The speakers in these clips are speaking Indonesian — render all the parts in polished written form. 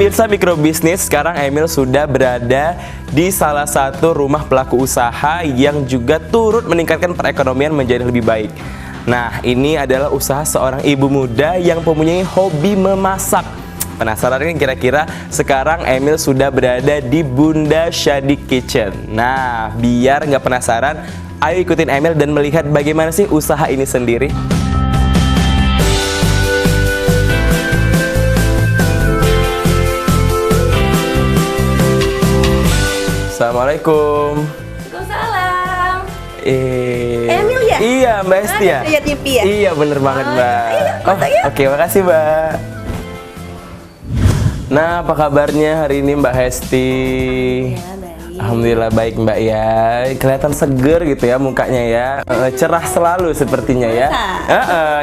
Pemirsa mikrobisnis, sekarang Emil sudah berada di salah satu rumah pelaku usaha yang juga turut meningkatkan perekonomian menjadi lebih baik. Nah, ini adalah usaha seorang ibu muda yang mempunyai hobi memasak. Penasaran kan kira-kira sekarang Emil sudah berada di Bunda Shadi Kitchen. Nah, biar nggak penasaran, ayo ikutin Emil dan melihat bagaimana sih usaha ini sendiri. Assalamualaikum. Waalaikumsalam. Emil ya? Iya, Mbak Hesti ya? Lihat TV ya? Iya, bener banget, Mbak. Oke, makasih, Mbak. Nah, apa kabarnya hari ini, Mbak Hesti? Ya, baik. Alhamdulillah baik, Mbak ya. Kelihatan seger gitu ya mukanya ya. Cerah selalu sepertinya ya.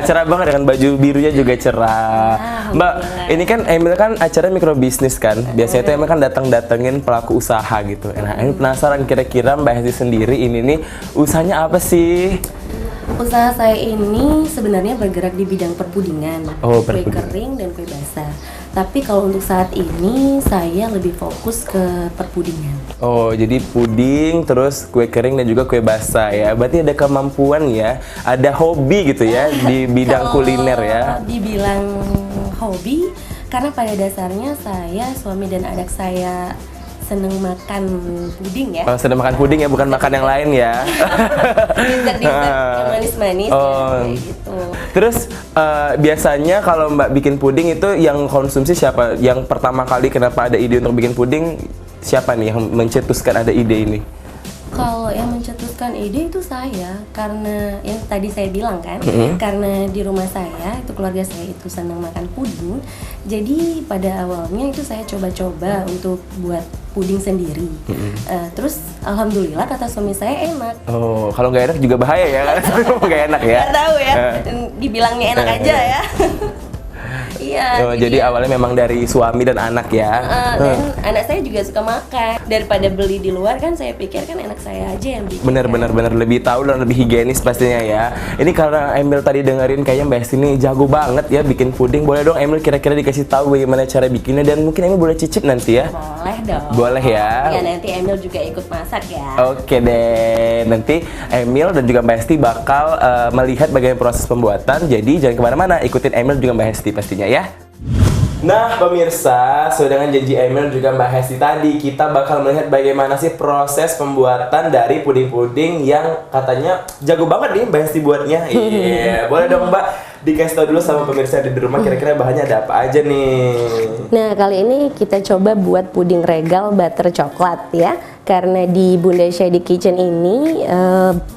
Cerah banget dengan baju birunya juga cerah. Mbak, ini kan Emil kan acara mikrobisnis kan. Biasanya itu Emil kan datengin pelaku usaha gitu. Nah, ini penasaran kira-kira Mbak Hesti sendiri ini nih usahanya apa sih? Usaha saya ini sebenarnya bergerak di bidang perpudingan, Oh, kue perpudingan. kering dan kue basah. Tapi kalau untuk saat ini saya lebih fokus ke perpudingan. Oh, jadi puding, terus kue kering dan juga kue basah ya. Berarti ada kemampuan ya, ada hobi gitu ya di bidang kuliner ya. Kalau dibilang hobi, karena pada dasarnya saya, suami dan anak saya seneng makan puding ya. Oh, sedang makan puding ya, bukan makan yang lain ya. Dessert yang manis-manis ya, kayak gitu. Terus biasanya kalau Mbak bikin puding itu yang konsumsi siapa? Yang pertama kali kenapa ada ide untuk bikin puding siapa nih yang mencetuskan ada ide ini? Kalau yang mencetuskan ide itu saya, karena yang tadi saya bilang kan, karena di rumah saya itu keluarga saya itu senang makan puding, jadi pada awalnya itu saya coba-coba untuk buat puding sendiri. Terus alhamdulillah kata suami saya enak. Oh, kalau nggak enak juga bahaya ya, karena nggak enak ya. Nggak tahu ya, dibilangnya enak aja ya. Iya. Oh, jadi awalnya memang dari suami dan anak ya. Dan anak saya juga suka makan. Daripada beli di luar kan, saya pikir kan anak saya aja yang bikin. Bener lebih tahu dan lebih higienis pastinya ya. Ini karena Emil tadi dengerin kayaknya Mbak Hesti ini jago banget ya bikin puding. Boleh dong Emil kira-kira dikasih tahu bagaimana cara bikinnya dan mungkin Emil boleh cicip nanti ya. Boleh dong. Boleh ya. Iya, nanti Emil juga ikut masak ya. Oke deh, nanti Emil dan juga Mbak Hesti bakal melihat bagaimana proses pembuatan. Jadi jangan kemana-mana, ikutin Emil juga Mbak Hesti pastinya ya. Nah pemirsa, sesuai dengan janji Emil dan juga Mbak Hesti tadi, kita bakal melihat bagaimana sih proses pembuatan dari puding-puding yang katanya jago banget nih Mbak Hesti buatnya. Iya, boleh dong Mbak dikasih tau dulu sama pemirsa di rumah kira-kira bahannya ada apa aja nih. Nah, kali ini kita coba buat puding regal butter coklat ya. Karena di Bunda Shadi Kitchen ini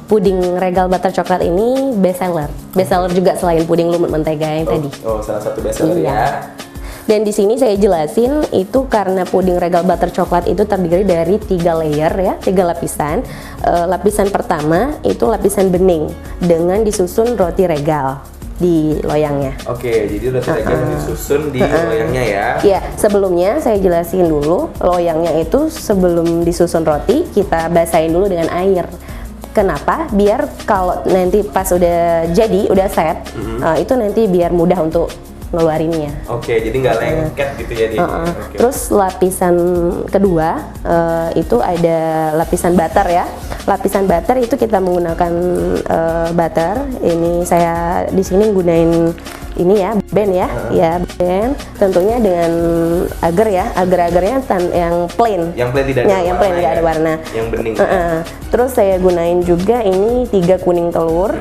puding regal butter coklat ini best seller. Best seller juga selain puding lumut mentega yang tadi. Oh, salah satu best seller Iya. ya. Dan di sini saya jelasin itu karena puding regal butter coklat itu terdiri dari 3 layer ya, 3 lapisan. Lapisan pertama itu lapisan bening dengan disusun roti regal di loyangnya. Oke, jadi roti regal disusun di loyangnya ya. Ya, sebelumnya saya jelasin dulu loyangnya itu sebelum disusun roti kita basahin dulu dengan air. Kenapa? Biar kalau nanti pas udah jadi, udah set, itu nanti biar mudah untuk ngeluarinnya. Oke, jadi nggak lengket gitu ya dia. Oke. Terus lapisan kedua itu ada lapisan butter ya. Lapisan butter itu kita menggunakan butter. Ini saya di sini gunain ini ya, blend ya, ya blend. Tentunya dengan agar ya, agar-agarnya yang plain. Yang plain tidak Ya, ada yang plain nggak ya? ada warna. Yang bening. Terus saya gunain juga ini 3 kuning telur,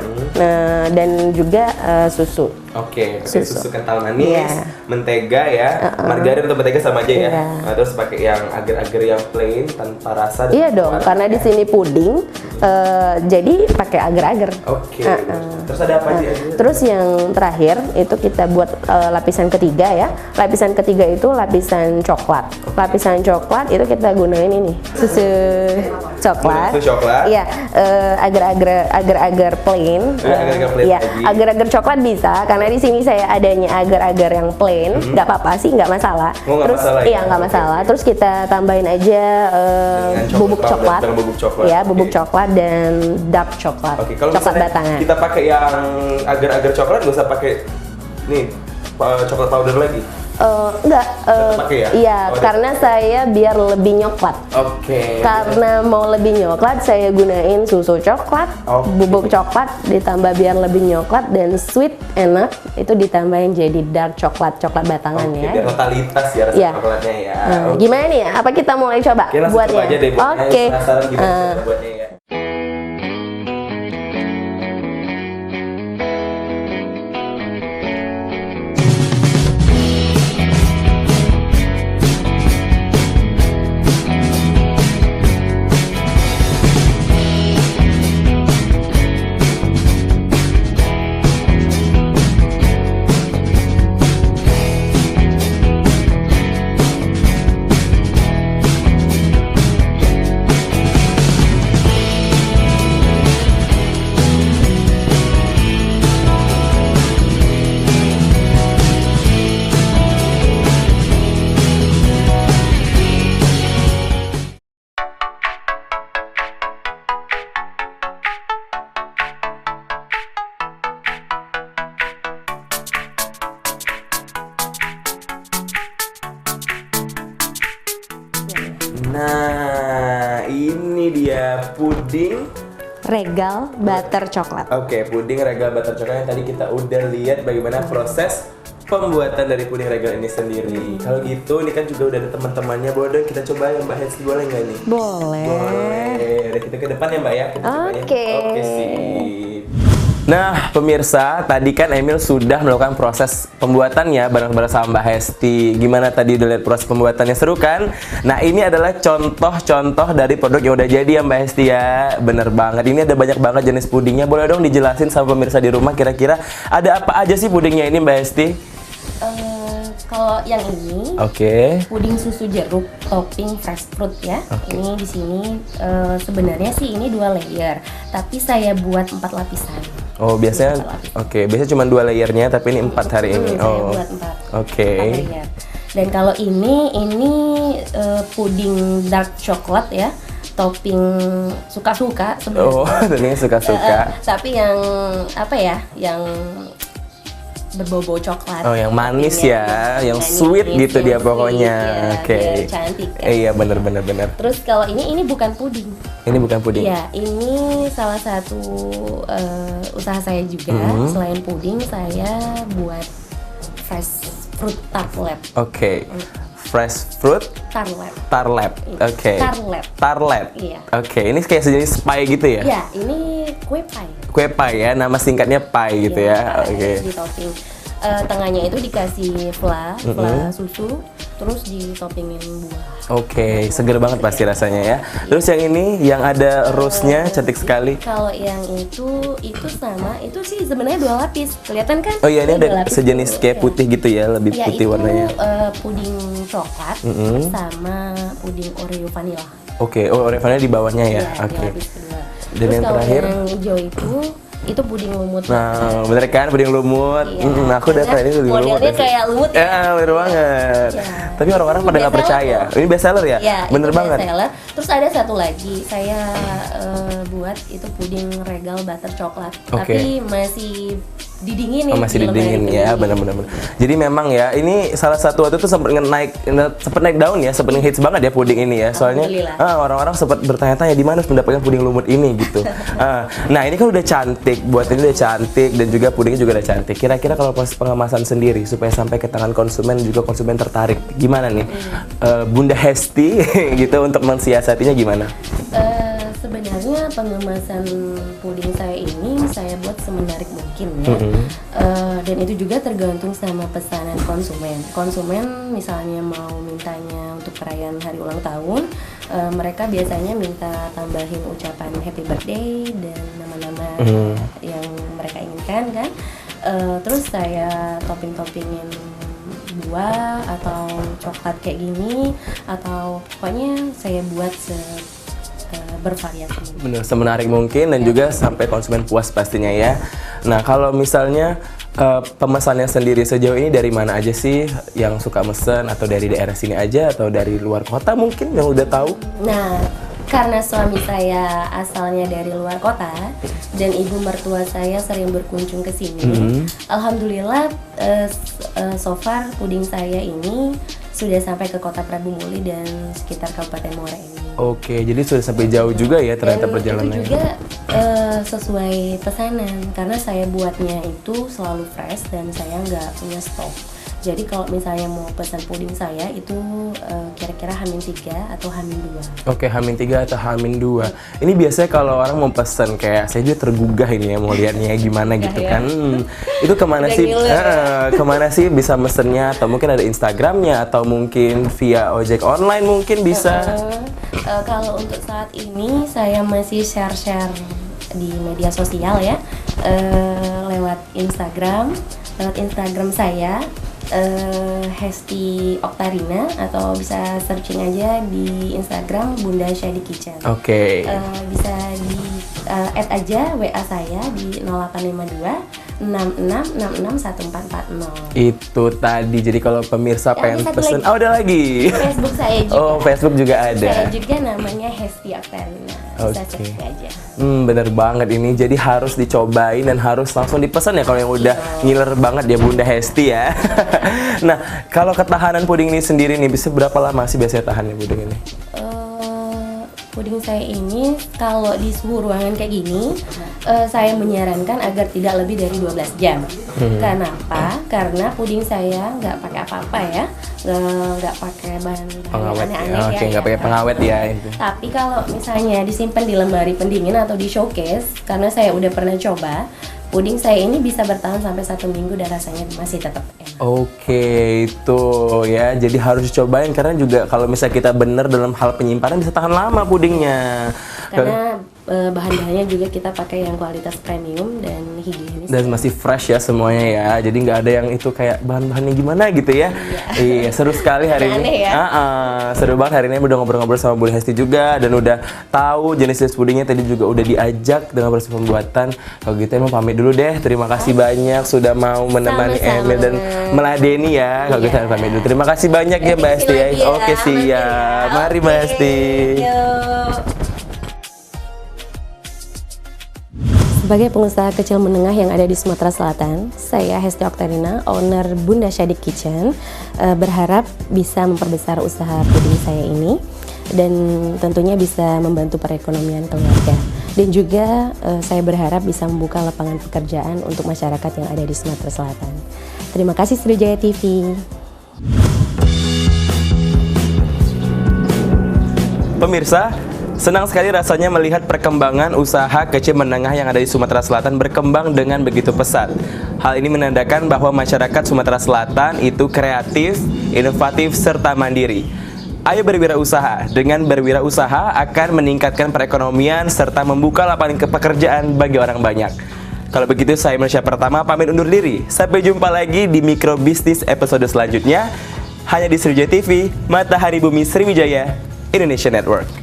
dan juga susu. Oke, pakai susu kental manis, Iya. mentega ya, margarin atau mentega sama aja ya. Iya. Nah, terus pakai yang agar-agar yang plain tanpa rasa. dan Iya tanpa dong, warna. karena di sini puding, jadi pakai agar-agar. Oke. Terus ada apa aja? Terus yang terakhir itu kita buat lapisan ketiga ya. Lapisan ketiga itu lapisan coklat. Lapisan coklat itu kita gunain ini susu coklat. Susu coklat. Iya, agar-agar plain. Agar-agar plain Iya, lagi. agar-agar coklat bisa karena di sini saya adanya agar-agar yang plain. Nggak apa-apa sih, nggak masalah. Oh, nggak Terus masalah ya? iya nggak masalah. Terus kita tambahin aja Dengan bubuk powder, coklat. dengan bubuk coklat. Ya, bubuk Oke. coklat dan dark coklat. Oke, kalau Coklat misalnya batangan. kita pakai yang agar-agar coklat, nggak usah pakai nih coklat powder lagi. Enggak. pakai ya? Iya, Oh, karena saya biar lebih nyoklat. Oke. Karena mau lebih nyoklat, saya gunain susu coklat, Oke. bubuk coklat, ditambah biar lebih nyoklat dan sweet enak. Itu ditambahin jadi dark coklat, coklat batangan Oke, ya. biar totalitas ya rasa Iya. coklatnya ya. Nah, Oke. gimana nih ya? Apa kita mulai coba Oke, langsung buatnya? coba aja deh buatnya. Oke. Penasaran gimana cara buatnya ya. Nah, ini dia puding. Regal butter coklat. Oke, puding regal butter coklat yang tadi kita udah lihat bagaimana proses pembuatan dari puding regal ini sendiri. Kalau gitu, ini kan juga udah ada teman-temannya. Boleh dong kita coba ya Mbak Hetsi, boleh nggak nih? Boleh. Boleh. Udah kita ke depan ya Mbak ya. Kita coba ya. Oke. Oke, sip. Nah, pemirsa, tadi kan Emil sudah melakukan proses pembuatannya bareng-bareng sama Mbak Hesti. Gimana tadi udah lihat proses pembuatannya, seru kan? Nah, ini adalah contoh-contoh dari produk yang udah jadi ya Mbak Hesti ya. Bener banget, ini ada banyak banget jenis pudingnya. Boleh dong dijelasin sama pemirsa di rumah kira-kira ada apa aja sih pudingnya ini Mbak Hesti? Kalau yang ini Oke. puding susu jeruk topping fresh fruit ya. Oke. Ini di sini sebenarnya sih ini 2 layer, tapi saya buat 4 lapisan. Oh, biasanya oke, biasanya cuma 2 layernya tapi ini 4 hari ini. Saya Oh. buat 4. Oke. 4 layer. Dan kalau ini puding dark coklat ya. Topping suka-suka sebenarnya. Oh, ini suka-suka. Tapi yang apa ya? Yang berbau-bau coklat. Oh, yang manis toppingnya. ya, yang Manis, sweet gitu dia yang pokoknya. sweet, ya, Oke. biar cantik kan. Iya, bener. Terus kalau ini bukan puding. Ini bukan puding. Iya, ini salah satu usaha saya juga. Selain puding, saya buat fresh fruit tartleb. Oke. Fresh fruit Tartleb. tarleb. Oke. Tartleb. Tarleb. Iya. Oke, ini kayak sejenis pie gitu ya? Ya, ini kue pie. Kue pie ya, nama singkatnya pie gitu ya. Iya, Oke. di topping. Tengahnya itu dikasih fla susu, terus ditoppingin buah. Oke, seger banget pasti rasanya ya. Terus yang ini yang ada rose-nya cantik sekali. Kalau yang itu sama, itu sih sebenarnya 2 lapis. Kelihatan kan? Oh iya, ini ada 2 lapis sejenis tuh, kayak ya. putih gitu ya, lebih Ya, putih itu warnanya. puding coklat sama puding Oreo vanilla. Oke, oh Orevana di bawahnya ya. Iya, di Oke. lapis kedua. Dan Terus yang kalau terakhir? yang hijau itu puding lumut. Nah, bener kan puding lumut? Iya, Aku udah karena tahu ini puding lumut. modelnya kayak lumut ya. Ya, bener banget. Iya. Tapi orang-orang pada nggak Best seller percaya. tuh. Ini best seller ya? Ya, Bener itu banget. best seller. Terus ada satu lagi, saya buat itu puding regal butter coklat. Oke. Tapi masih didinginin. Oh, masih di lemari didingin ya, pendingin. bener-bener. Jadi memang ya, ini salah satu waktu itu sempat naik daun ya, sempat hits banget ya puding ini ya. Soalnya Alhamdulillah. orang-orang sempat bertanya-tanya di mana harus mendapatkan puding lumut ini gitu. Nah, ini kan udah cantik, buat ini udah cantik dan juga pudingnya juga udah cantik. Kira-kira kalau proses pengemasan sendiri supaya sampai ke tangan konsumen juga konsumen tertarik, gimana nih? Bunda Hesti gitu untuk mensiasatinya gimana? Sebenarnya pengemasan puding saya ini saya buat semenarik mungkin ya. Dan itu juga tergantung sama pesanan konsumen. Konsumen misalnya mau mintanya untuk perayaan hari ulang tahun, mereka biasanya minta tambahin ucapan happy birthday dan nama-nama yang mereka inginkan kan. Terus saya topping-toppingin buah atau coklat kayak gini, atau pokoknya saya buat bervariasi. Bener, semenarik mungkin dan juga sampai konsumen puas pastinya ya. Nah, kalau misalnya pemesannya sendiri sejauh ini dari mana aja sih yang suka mesen, atau dari daerah sini aja atau dari luar kota mungkin yang udah tahu? Nah, Karena suami saya asalnya dari luar kota dan ibu mertua saya sering berkunjung ke sini, alhamdulillah so far puding saya ini sudah sampai ke Kota Prabu Muli dan sekitar Kabupaten Muara ini. Oke, jadi sudah sampai jauh juga ya ternyata Dan perjalanannya. itu juga sesuai pesanan karena saya buatnya itu selalu fresh dan saya nggak punya stok. Jadi kalau misalnya mau pesan puding saya itu kira-kira H-3 atau H-2. Oke, H-3 atau H-2. Ini biasanya kalau orang mau pesan kayak saya juga tergugah ini ya mau lihatnya gimana gitu ya. kan. Itu kemana Udah sih? ngiler. Kemana sih bisa mesennya atau mungkin ada Instagramnya atau mungkin via ojek online mungkin bisa. Kalau untuk saat ini saya masih share-share di media sosial ya, lewat Instagram saya Hesti Oktarina atau bisa searching aja di Instagram Bunda Shady Kitchen. Oke. Bisa di add aja WA saya di 0852 66661440. Itu tadi. Jadi kalau pemirsa pengen satu pesen, lagi. oh ada lagi. Facebook saya juga. Oh, Facebook juga ada. Saya juga namanya Hesti Oktarina. Bisa Oke. cek aja. Bener banget ini. Jadi harus dicobain dan harus langsung dipesan ya kalau yang udah ngiler banget ya Bunda Hesti ya. Nah, kalau ketahanan puding ini sendiri nih bisa berapa lama sih biasanya tahannya puding ini? Puding saya ini kalau di suhu ruangan kayak gini, saya menyarankan agar tidak lebih dari 12 jam. Kenapa? Karena puding saya nggak pakai apa-apa ya, nggak pakai bahan Pengawet ya. aneh-aneh Oke, nggak pakai pengawet ya itu. Tapi kalau misalnya disimpan di lemari pendingin atau di showcase, karena saya udah pernah coba, puding saya ini bisa bertahan sampai 1 minggu dan rasanya masih tetap enak. Oke, itu ya. Jadi harus dicobain karena juga kalau misalnya kita bener dalam hal penyimpanan bisa tahan lama pudingnya. Karena bahan-bahannya juga kita pakai yang kualitas premium dan higienis. Dan masih fresh ya semuanya ya. Jadi nggak ada yang itu kayak bahan-bahannya gimana gitu ya. Iya, seru sekali hari ini. Aneh ya? Seru banget hari ini udah ngobrol-ngobrol sama Bu Hesti juga dan udah tahu jenis-jenis pudingnya tadi juga udah diajak dengan proses pembuatan. Kalau gitu emang pamit dulu deh. Terima kasih banyak sudah mau menemani Sama-sama. Emil dan meladeni ya. Kalau gitu pamit dulu. Terima kasih banyak ya Mbak Hesti ya. Lagi ya. Oke siap. Mari Mbak Hesti. Yuk. Sebagai pengusaha kecil menengah yang ada di Sumatera Selatan, saya Hesti Oktarina, owner Bunda Shady Kitchen, berharap bisa memperbesar usaha puding saya ini dan tentunya bisa membantu perekonomian keluarga. Dan juga saya berharap bisa membuka lapangan pekerjaan untuk masyarakat yang ada di Sumatera Selatan. Terima kasih Sriwijaya TV. Pemirsa, senang sekali rasanya melihat perkembangan usaha kecil menengah yang ada di Sumatera Selatan berkembang dengan begitu pesat. Hal ini menandakan bahwa masyarakat Sumatera Selatan itu kreatif, inovatif, serta mandiri. Ayo berwirausaha. Dengan berwirausaha akan meningkatkan perekonomian serta membuka lapangan pekerjaan bagi orang banyak. Kalau begitu saya Malaysia Pertama pamit undur diri. Sampai jumpa lagi di Mikro Bisnis episode selanjutnya. Hanya di Sriwijaya TV, Matahari Bumi Sriwijaya, Indonesia Network.